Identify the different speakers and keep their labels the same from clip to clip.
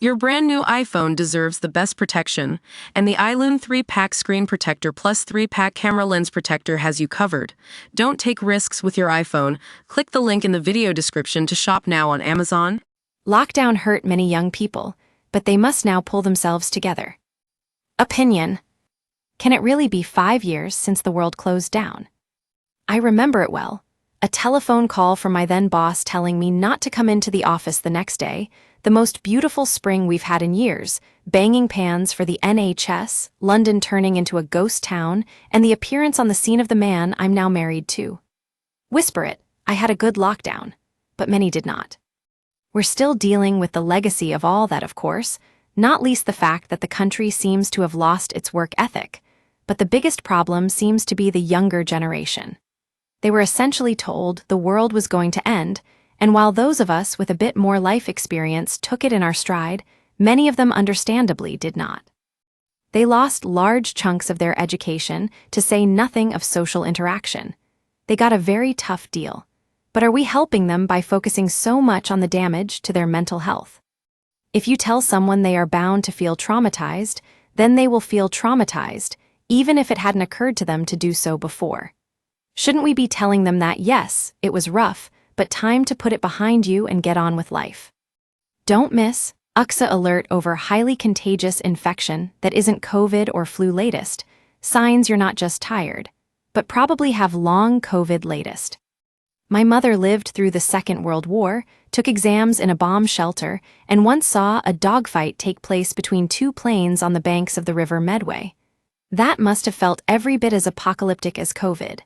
Speaker 1: Your brand new iPhone deserves the best protection, and the iLume 3-Pack Screen Protector Plus 3-Pack Camera Lens Protector has you covered. Don't take risks with your iPhone. Click the link in the video description to shop now on Amazon.
Speaker 2: Lockdown hurt many young people, but they must now pull themselves together. Opinion. Can it really be 5 years since the world closed down? I remember it well. A telephone call from my then boss telling me not to come into the office the next day, the most beautiful spring we've had in years, banging pans for the NHS, London turning into a ghost town, and the appearance on the scene of the man I'm now married to. Whisper it, I had a good lockdown, but many did not. We're still dealing with the legacy of all that, of course, not least the fact that the country seems to have lost its work ethic, but the biggest problem seems to be the younger generation. They were essentially told the world was going to end, and while those of us with a bit more life experience took it in our stride, many of them understandably did not. They lost large chunks of their education, to say nothing of social interaction. They got a very tough deal. But are we helping them by focusing so much on the damage to their mental health? If you tell someone they are bound to feel traumatized, then they will feel traumatized, even if it hadn't occurred to them to do so before. Shouldn't we be telling them that, yes, it was rough, but time to put it behind you and get on with life? Don't miss UXA alert over highly contagious infection that isn't COVID or flu latest, signs you're not just tired, but probably have long COVID latest. My mother lived through the Second World War, took exams in a bomb shelter, and once saw a dogfight take place between two planes on the banks of the River Medway. That must have felt every bit as apocalyptic as COVID.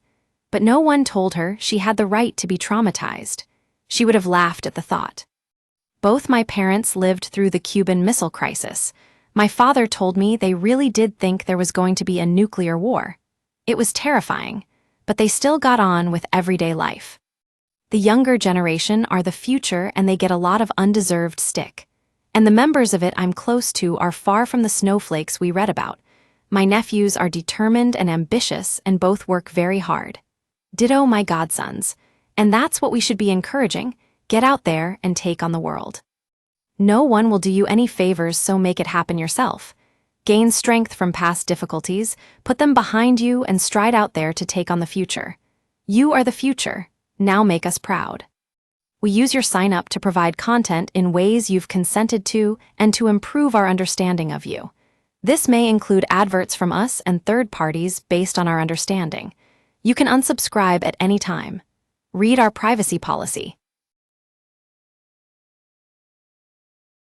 Speaker 2: But no one told her she had the right to be traumatized. She would have laughed at the thought. Both my parents lived through the Cuban Missile Crisis. My father told me they really did think there was going to be a nuclear war. It was terrifying, but they still got on with everyday life. The younger generation are the future, and they get a lot of undeserved stick. And the members of it I'm close to are far from the snowflakes we read about. My nephews are determined and ambitious and both work very hard. Ditto my godsons, and that's what we should be encouraging. Get out there and take on the world. No one will do you any favors, so make it happen yourself. Gain strength from past difficulties, put them behind you, and stride out there to take on the future. You are the future. Now make us proud. We use your sign up to provide content in ways you've consented to and to improve our understanding of you. This may include adverts from us and third parties based on our understanding. You can unsubscribe at any time. Read our privacy policy.